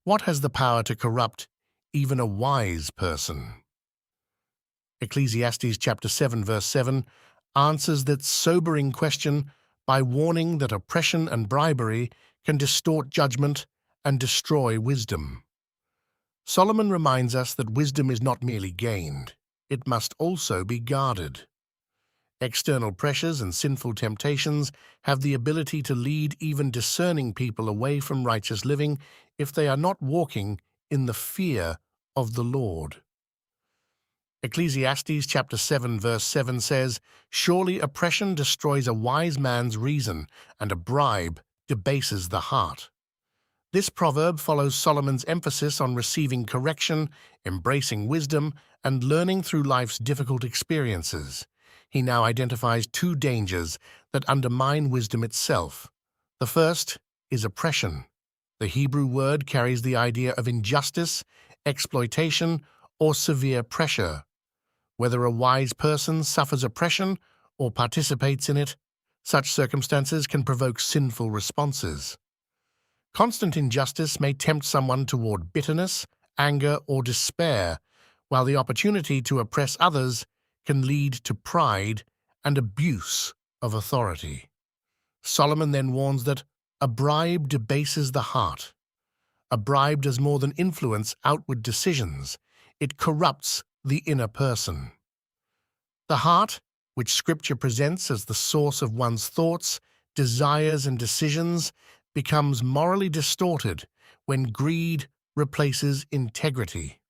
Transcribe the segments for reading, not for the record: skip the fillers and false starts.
What has the power to corrupt even a wise person? Ecclesiastes chapter 7 verse 7 answers that sobering question by warning that oppression and bribery can distort judgment and destroy wisdom. Solomon reminds us that wisdom is not merely gained, it must also be guarded. External pressures and sinful temptations have the ability to lead even discerning people away from righteous living if they are not walking in the fear of the Lord. Ecclesiastes chapter 7 verse 7 says, "Surely oppression destroys a wise man's reason, and a bribe debases the heart." This proverb follows Solomon's emphasis on receiving correction, embracing wisdom, and learning through life's difficult experiences. He now identifies two dangers that undermine wisdom itself. The first is oppression. The Hebrew word carries the idea of injustice, exploitation, or severe pressure. Whether a wise person suffers oppression or participates in it, such circumstances can provoke sinful responses. Constant injustice may tempt someone toward bitterness, anger, or despair, while the opportunity to oppress others can lead to pride and abuse of authority. Solomon then warns that a bribe debases the heart. A bribe does more than influence outward decisions. It corrupts the inner person. The heart, which Scripture presents as the source of one's thoughts, desires, and decisions, becomes morally distorted when greed replaces integrity.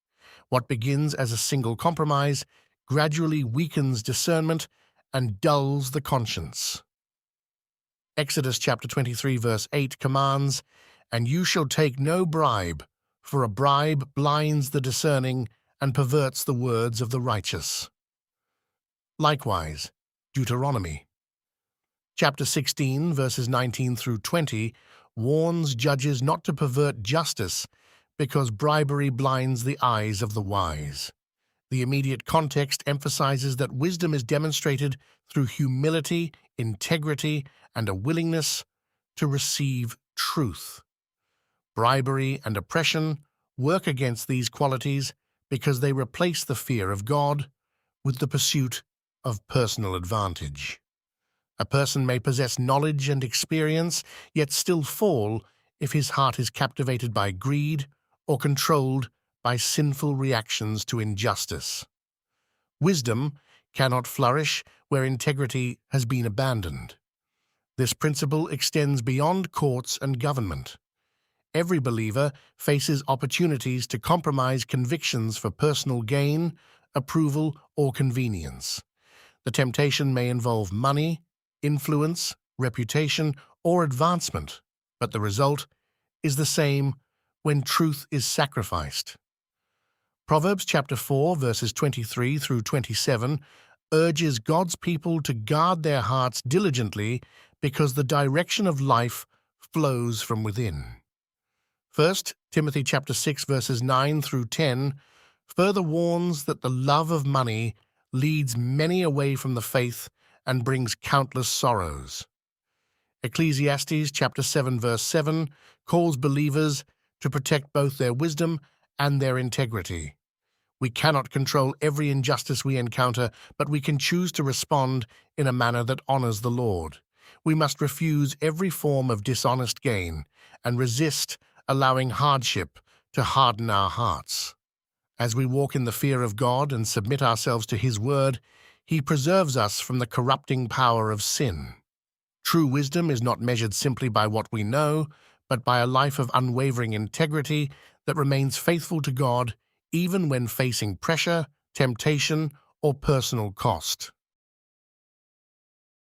What begins as a single compromise gradually weakens discernment and dulls the conscience. Exodus chapter 23 verse 8 commands, "And you shall take no bribe, for a bribe blinds the discerning and perverts the words of the righteous." Likewise, Deuteronomy chapter 16 verses 19 through 20 warns judges not to pervert justice because bribery blinds the eyes of the wise. The immediate context emphasizes that wisdom is demonstrated through humility, integrity, and a willingness to receive truth. Bribery and oppression work against these qualities because they replace the fear of God with the pursuit of personal advantage. A person may possess knowledge and experience, yet still fall if his heart is captivated by greed or controlled by sinful reactions to injustice. Wisdom cannot flourish where integrity has been abandoned. This principle extends beyond courts and government. Every believer faces opportunities to compromise convictions for personal gain, approval, or convenience. The temptation may involve money, influence, reputation, or advancement, but the result is the same when truth is sacrificed. Proverbs chapter 4 verses 23 through 27 urges God's people to guard their hearts diligently because the direction of life flows from within. 1 Timothy chapter 6 verses 9 through 10 further warns that the love of money leads many away from the faith and brings countless sorrows. Ecclesiastes chapter 7 verse 7 calls believers to protect both their wisdom and their integrity. We cannot control every injustice we encounter, but we can choose to respond in a manner that honors the Lord. We must refuse every form of dishonest gain and resist allowing hardship to harden our hearts. As we walk in the fear of God and submit ourselves to His word, He preserves us from the corrupting power of sin. True wisdom is not measured simply by what we know, but by a life of unwavering integrity that remains faithful to God even when facing pressure, temptation, or personal cost.